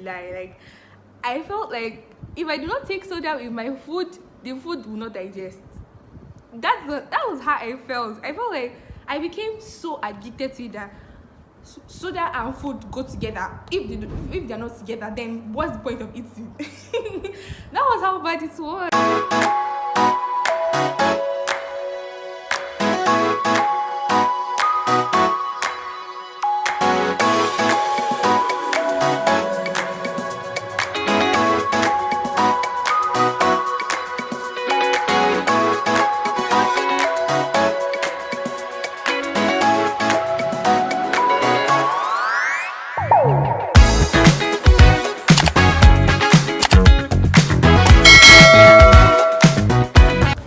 lie. Like, I felt like if I do not take soda with my food, the food will not digest. That was how I felt. I felt like I became so addicted to it that soda and food go together. If they're not together, then what's the point of eating? That was how bad it was.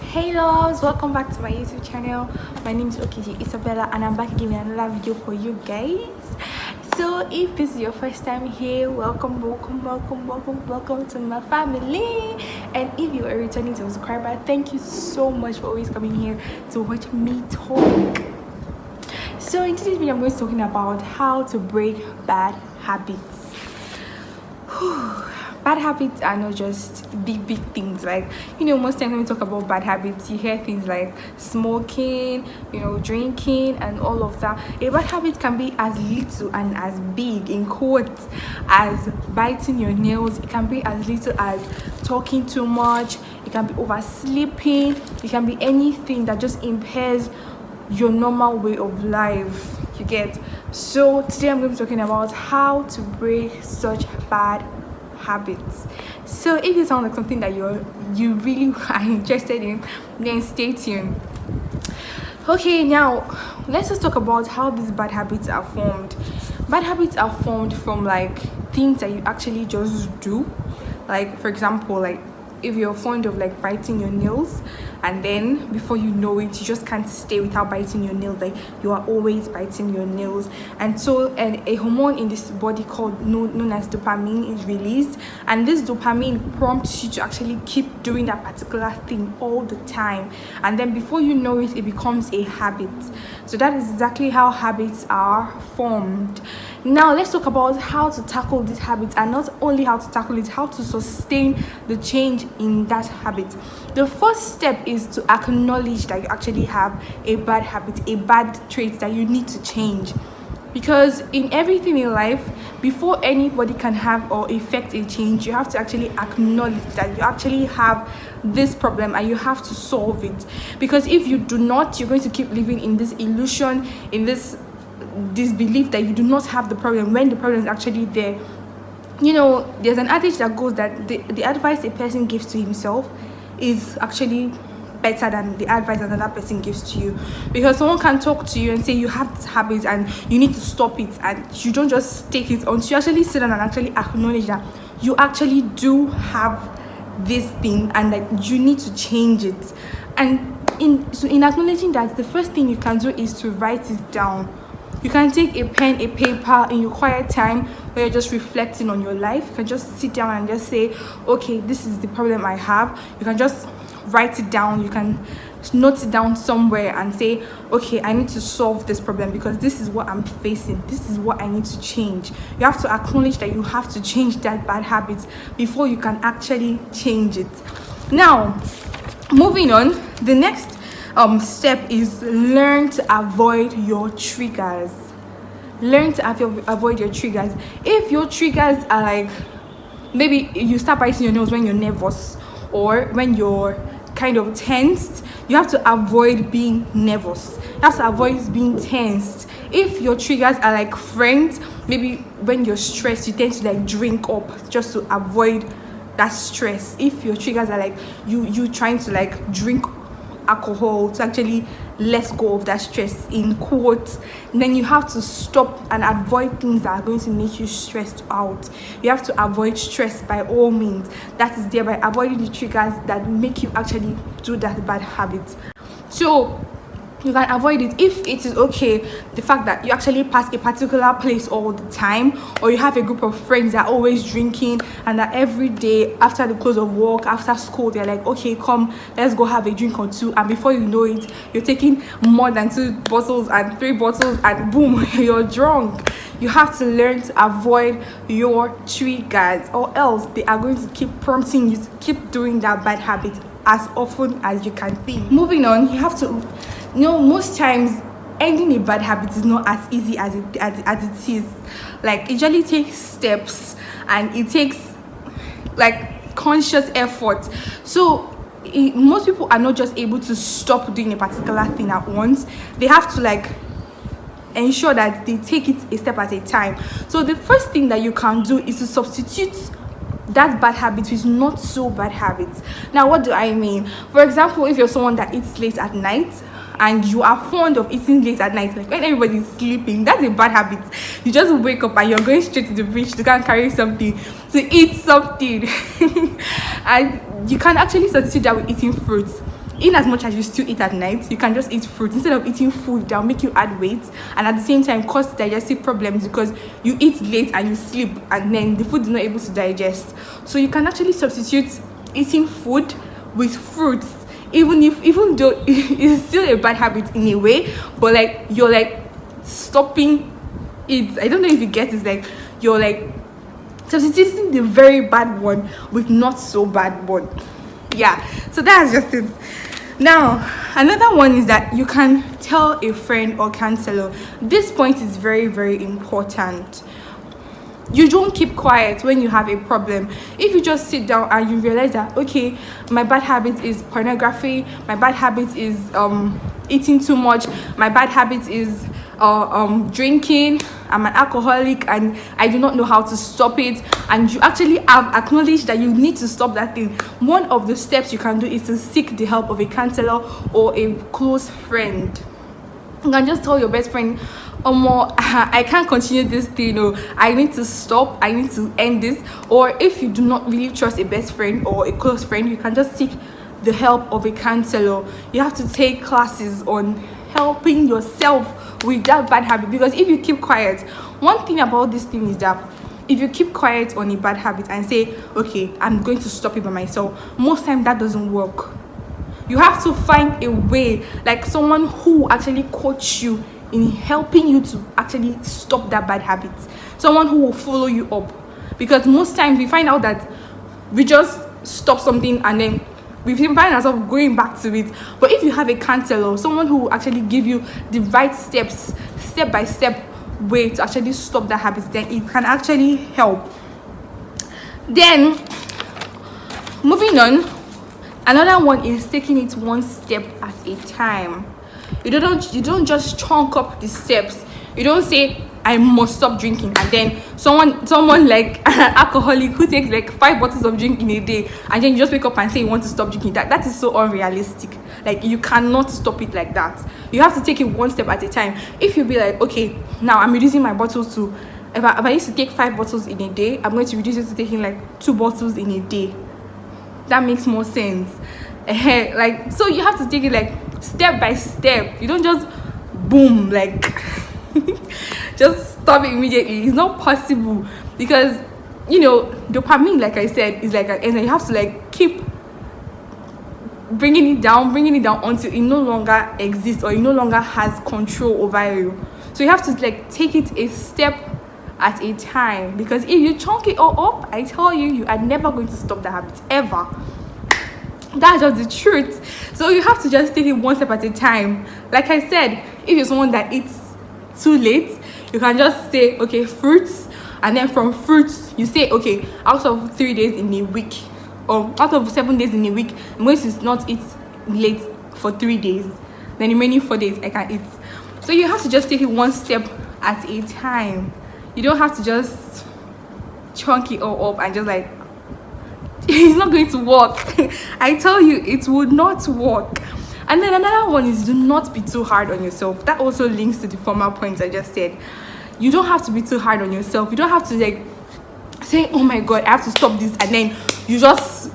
Hey loves, welcome back to my YouTube channel. My name is Okiji Isabella and I'm back again with another video for you guys. So if this is your first time here, welcome to my family. And if you're a returning subscriber, thank you so much for always coming here to watch me talk. So in today's video, I'm going to be talking about how to break bad habits. Bad habits are not just big things. Like, most times when we talk about bad habits, you hear things like smoking, drinking and all of that. A bad habit can be as little and as big, in quotes, as biting your nails. It can be as little as talking too much. It can be oversleeping. It can be anything that just impairs your normal way of life. You get? So today I'm going to be talking about how to break such bad habits. So if it sounds like something that you really are interested in, then stay tuned. Okay, now let's just talk about how these bad habits are formed. Bad habits are formed from like things that you actually just do. Like, for example, like if you're fond of like biting your nails, and then before you know it, you just can't stay without biting your nails. Like, you are always biting your nails, and a hormone in this body called known as dopamine is released, and this dopamine prompts you to actually keep doing that particular thing all the time, and then before you know it, it becomes a habit. So that is exactly how habits are formed. Now let's talk about how to tackle these habits, and not only how to tackle it, how to sustain the change in that habit. The first step is to acknowledge that you actually have a bad habit, a bad trait that you need to change. Because in everything in life, before anybody can have or effect a change, you have to actually acknowledge that you actually have this problem and you have to solve it. Because if you do not, you're going to keep living in this illusion, in this belief that you do not have the problem when the problem is actually there. There's an adage that goes that the advice a person gives to himself is actually better than the advice another person gives to you, because someone can talk to you and say you have this habit and you need to stop it, and you don't just take it until you actually sit down and actually acknowledge that you actually do have this thing and that you need to change it. And in acknowledging that, the first thing you can do is to write it down. You can take a pen, a paper in your quiet time where you're just reflecting on your life. You can just sit down and just say, okay, this is the problem I have. You can just write it down. You can note it down somewhere and say, okay, I need to solve this problem because this is what I'm facing. This is what I need to change. You have to acknowledge that you have to change that bad habit before you can actually change it. Now, moving on, the next step is learn to avoid your triggers. Learn to avoid your triggers. If your triggers are like, maybe you start biting your nails when you're nervous or when you're kind of tensed, you have to avoid being nervous. You have to avoid being tensed. If your triggers are like friends, maybe when you're stressed, you tend to like drink up just to avoid that stress. If your triggers are like you trying to like drink alcohol to actually let go of that stress, in quotes, then you have to stop and avoid things that are going to make you stressed out. You have to avoid stress by all means. That is thereby avoiding the triggers that make you actually do that bad habit. So You can avoid it if it is okay. The fact that you actually pass a particular place all the time, or you have a group of friends that are always drinking, and that every day after the close of work, after school, they're like, okay, come, let's go have a drink or two, and before you know it, you're taking more than 2 bottles and 3 bottles, and boom, you're drunk. You have to learn to avoid your triggers, or else they are going to keep prompting you to keep doing that bad habit as often as you can think. Moving on, you have to, most times ending a bad habit is not as easy as it is. Like, it usually takes steps, and it takes like conscious effort. So most people are not just able to stop doing a particular thing at once. They have to like ensure that they take it a step at a time. So the first thing that you can do is to substitute that bad habit with not so bad habits. Now, what do I mean? For example, if you're someone that eats late at night, and you are fond of eating late at night, like when everybody's sleeping, that's a bad habit. You just wake up and you're going straight to the fridge to go and carry something, to eat something. And you can actually substitute that with eating fruits. In as much as you still eat at night, you can just eat fruit instead of eating food that will make you add weight, and at the same time cause digestive problems, because you eat late and you sleep, and then the food is not able to digest. So you can actually substitute eating food with fruits, even though it's still a bad habit in a way, but like you're like stopping it. I don't know if you get it. Like, you're like substituting the very bad one with not so bad one. Yeah, so that's just it. Now, another one is that you can tell a friend or counselor. This point is very, very important. You don't keep quiet when you have a problem. If you just sit down and you realize that, okay, my bad habit is pornography, my bad habit is eating too much, my bad habit is drinking, I'm an alcoholic and I do not know how to stop it, and you actually have acknowledged that you need to stop that thing, one of the steps you can do is to seek the help of a counselor or a close friend. You can just tell your best friend, I can't continue this thing, I need to stop, I need to end this. Or if you do not really trust a best friend or a close friend, you can just seek the help of a counselor. You have to take classes on helping yourself with that bad habit, because if you keep quiet, one thing about this thing is that if you keep quiet on a bad habit and say, okay, I'm going to stop it by myself, most times that doesn't work. You have to find a way, like someone who actually coach you in helping you to actually stop that bad habit, someone who will follow you up. Because most times we find out that we just stop something and then we find ourselves going back to it. But if you have a counselor, someone who will actually give you the right steps, step by step way to actually stop that habit, then it can actually help. Then moving on, another one is taking it one step at a time. You don't just chunk up the steps. You don't say, I must stop drinking, and then someone like an alcoholic who takes like 5 bottles of drink in a day, and then you just wake up and say you want to stop drinking. That is so unrealistic. Like, you cannot stop it like that. You have to take it one step at a time. If you be like, okay, now I'm reducing my bottles to, if I used to take 5 bottles in a day, I'm going to reduce it to taking like 2 bottles in a day. That makes more sense. Like, so you have to take it like step by step. You don't just boom, like just stop it immediately. It's not possible, because dopamine, like I said, is like an enzyme. You have to like keep bringing it down until it no longer exists, or it no longer has control over you. So you have to like take it a step at a time, because if you chunk it all up, I tell you, you are never going to stop the habit ever. That's just the truth. So you have to just take it one step at a time. Like I said, if you're someone that eats too late, you can just say, okay, fruits, and then from fruits you say, okay, out of 3 days in a week, or out of 7 days in a week, I'm going to not eat late for 3 days, then the remaining 4 days I can eat. So you have to just take it one step at a time. You don't have to just chunk it all up and just like, it's not going to work. I tell you, it would not work. And then another one is, do not be too hard on yourself. That also links to the former points I just said. You don't have to be too hard on yourself. You don't have to like say, oh my god, I have to stop this, and then you just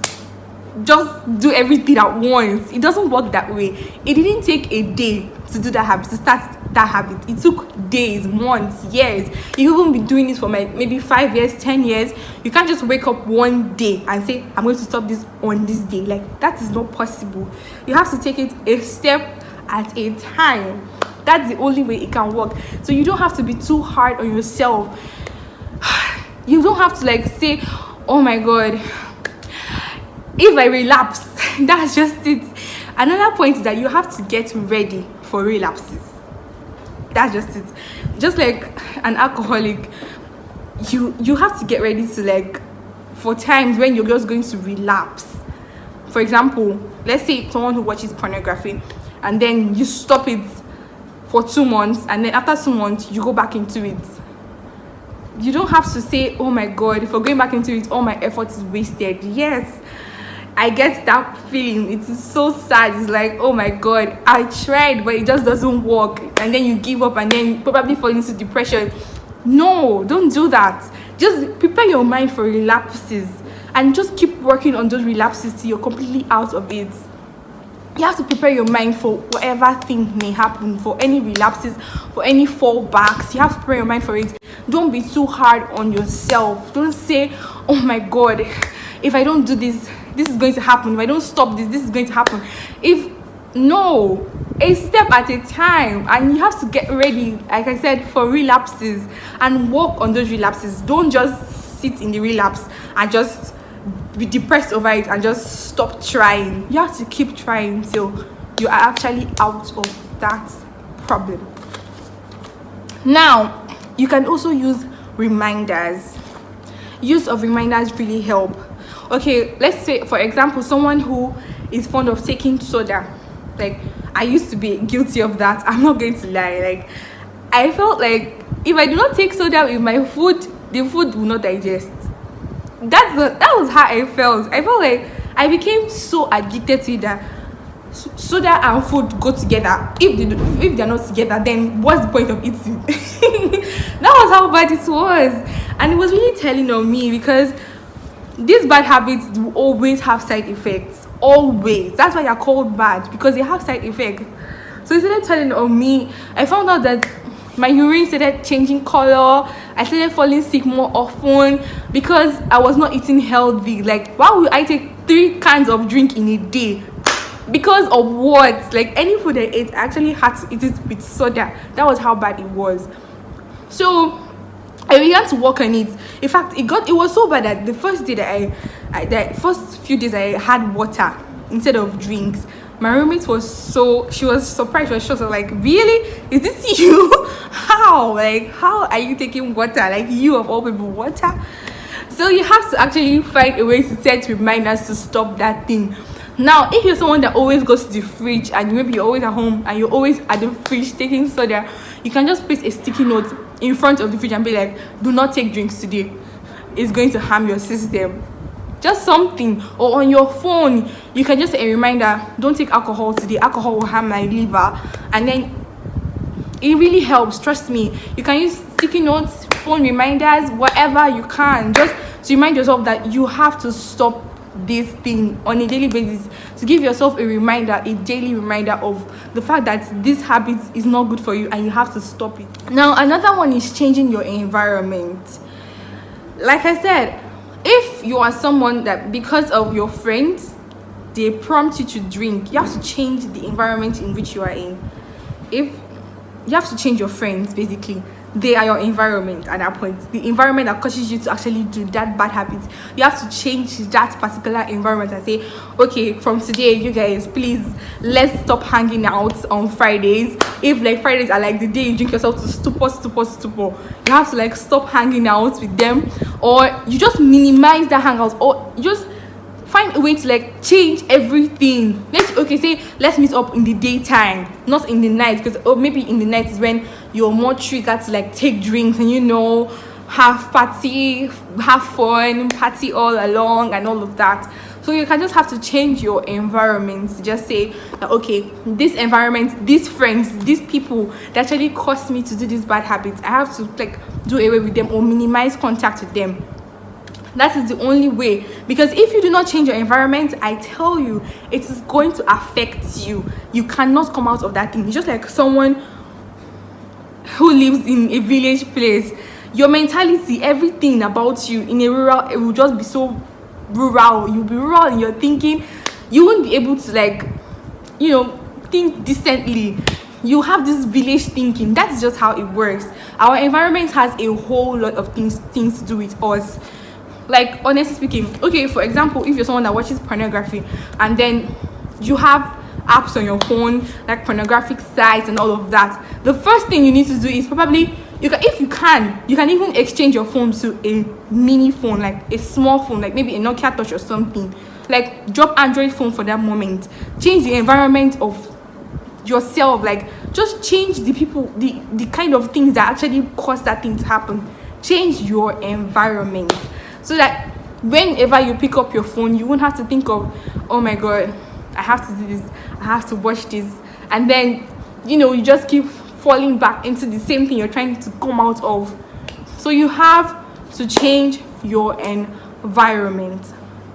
just do everything at once. It doesn't work that way. It didn't take a day to do that habit, to start that habit. It took days, months, years. You even be doing this for maybe 5 years, 10 years. You can't just wake up one day and say, I'm going to stop this on this day. Like, that is not possible. You have to take it a step at a time. That's the only way it can work. So you don't have to be too hard on yourself. You don't have to like say, oh my god, if I relapse, that's just it. Another point is that you have to get ready for relapses. That's just it. Just like an alcoholic, you have to get ready to like for times when you're just going to relapse. For example, let's say someone who watches pornography and then you stop it for 2 months, and then after 2 months you go back into it. You don't have to say, oh my god, if I'm going back into it, all my effort is wasted. Yes, I get that feeling. It is so sad. It's like, oh my god, I tried but it just doesn't work, and then you give up and then probably fall into depression. No, don't do that. Just prepare your mind for relapses and just keep working on those relapses till you're completely out of it. You have to prepare your mind for whatever thing may happen, for any relapses, for any fallbacks. You have to prepare your mind for it. Don't be too hard on yourself. Don't say, oh my god, if I don't do this, this is going to happen. If I don't stop this, this is going to happen. No, a step at a time. And you have to get ready, like I said, for relapses and work on those relapses. Don't just sit in the relapse and just be depressed over it and just stop trying. You have to keep trying till you are actually out of that problem. Now, you can also use reminders. Use of reminders really help. Okay, let's say for example, someone who is fond of taking soda. Like, I used to be guilty of that. I'm not going to lie. Like, I felt like if I do not take soda with my food, the food will not digest. That was how I felt. I felt like I became so addicted to it that soda and food go together. If they're not together, then what's the point of eating? That was how bad it was, and it was really telling on me, because these bad habits will always have side effects. Always. That's why they're called bad, because they have side effects. So it started telling on me. I found out that my urine started changing color. I started falling sick more often because I was not eating healthy. Like, why would I take 3 cans of drink in a day? Because of what? Like, any food I ate, I actually had to eat it with soda. That was how bad it was. So I began to work on it. In fact, it was so bad that the first day that the first few days I had water instead of drinks. My roommate was she was surprised. She was shocked. Like, really? Is this you? How? Like, how are you taking water? Like, you of all people, water? So you have to actually find a way to set reminders to stop that thing. Now, if you're someone that always goes to the fridge and maybe you're always at home and you're always at the fridge taking soda, you can just place a sticky note in front of the fridge and be like, do not take drinks today. It's going to harm your system. Just something. Or on your phone, you can just set a reminder, don't take alcohol today. Alcohol will harm my liver. And then it really helps. Trust me. You can use sticky notes, phone reminders, whatever you can, just to remind yourself that you have to stop this thing on a daily basis, to give yourself a reminder, a daily reminder of the fact that this habit is not good for you and you have to stop it. Now, another one is changing your environment. Like I said, if you are someone that because of your friends they prompt you to drink, you have to change the environment in which you are in. If you have to change your friends, basically they are your environment at that point. The environment that causes you to actually do that bad habit, you have to change that particular environment and say, okay, from today, you guys, please, let's stop hanging out on Fridays. If like Fridays are like the day you drink yourself to stupor, you have to like stop hanging out with them, or you just minimize the hangout, or you just find a way to like change everything. Let's meet up in the daytime, not in the night, because maybe in the night is when you're more triggered to like take drinks and have party, have fun, party all along and all of that. So you can just have to change your environment. Just say that, okay, this environment, these friends, these people that actually caused me to do these bad habits, I have to like do away with them or minimize contact with them. That is the only way, because if you do not change your environment, I tell you, it is going to affect you. You cannot come out of that thing. It's just like someone who lives in a village place. Your mentality, everything about you in a rural, it will just be so rural. You'll be rural in your thinking. You won't be able to, like, you know, think decently. You have this village thinking. That's just how it works. Our environment has a whole lot of things to do with us. Like, honestly speaking, okay, for example, if you're someone that watches pornography and then you have apps on your phone like pornographic sites and all of that, the first thing you need to do is probably, you can even exchange your phone to a mini phone, like a small phone, like maybe a Nokia Touch or something. Like, drop Android phone for that moment. Change the environment of yourself. Like, just change the people, the kind of things that actually cause that thing to happen. Change your environment, so that whenever you pick up your phone, you won't have to think of, oh my god, I have to do this, I have to watch this, and then, you know, you just keep falling back into the same thing you're trying to come out of. So you have to change your environment.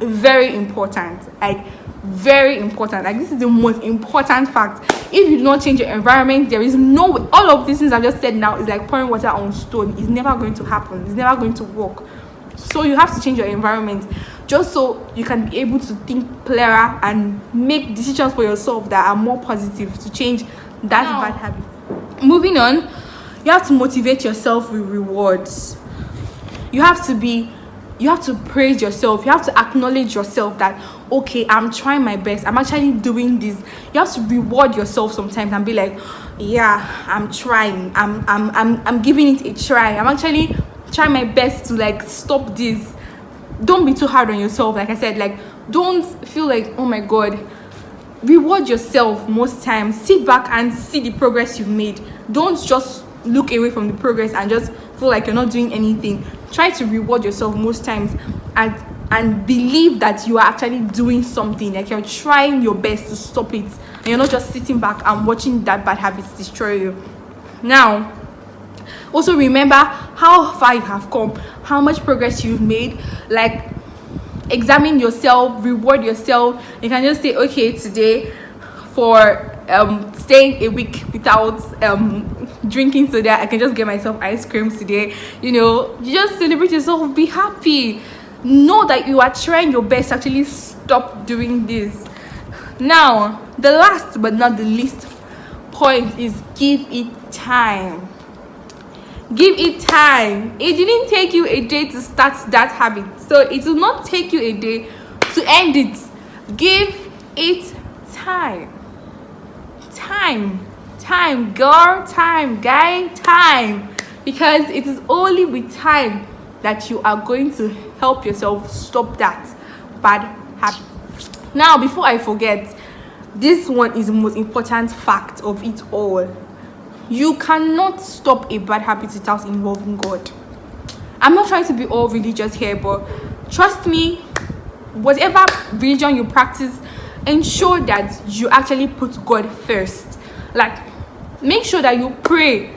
Very important. Like, very important. Like, this is the most important fact. If you do not change your environment, there is no way. All of these things I've just said now is like pouring water on stone. It's never going to happen. It's never going to work. So you have to change your environment, just so you can be able to think clearer and make decisions for yourself that are more positive, to change that bad habit. Moving on, you have to motivate yourself with rewards. You have to praise yourself. You have to acknowledge yourself that, okay, I'm trying my best, I'm actually doing this. You have to reward yourself sometimes and be like, yeah, I'm trying, I'm giving it a try, I'm actually trying my best to, like, stop this. Don't be too hard on yourself. Like I said, like, don't feel like, oh my god. Reward yourself most times. Sit back and see the progress you've made. Don't just look away from the progress and just feel like you're not doing anything. Try to reward yourself most times, and believe that you are actually doing something, like you're trying your best to stop it, and you're not just sitting back and watching that bad habits destroy you. Now, also remember how far you have come, how much progress you've made. Like, examine yourself, reward yourself. You can just say, okay, today, for staying a week without drinking soda, I can just get myself ice cream today. You know, you just celebrate yourself, be happy, know that you are trying your best to actually stop doing this. Now, the last but not the least point is give it time. Give it time. It didn't take you a day to start that habit, so it will not take you a day to end it. Give it time. Time, girl, time, guy, time. Because it is only with time that you are going to help yourself stop that bad habit. Now, before I forget, this one is the most important fact of it all. You cannot stop a bad habit without involving God. I'm not trying to be all religious here, but trust me, whatever religion you practice, ensure that you actually put God first. Like, make sure that you pray,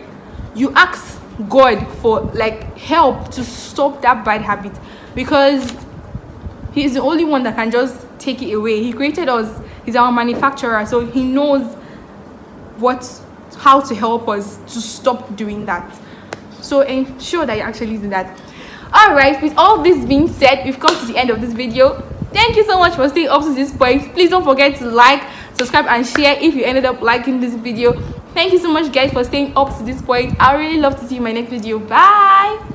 you ask God for, like, help to stop that bad habit, because He is the only one that can just take it away. He created us. He's our manufacturer, so He knows how to help us to stop doing that. So ensure that you actually do that. All right, with all this being said, we've come to the end of this video. Thank you so much for staying up to this point. Please don't forget to like, subscribe, and share if you ended up liking this video. Thank you so much, guys, for staying up to this point. I really love to see you in my next video. Bye.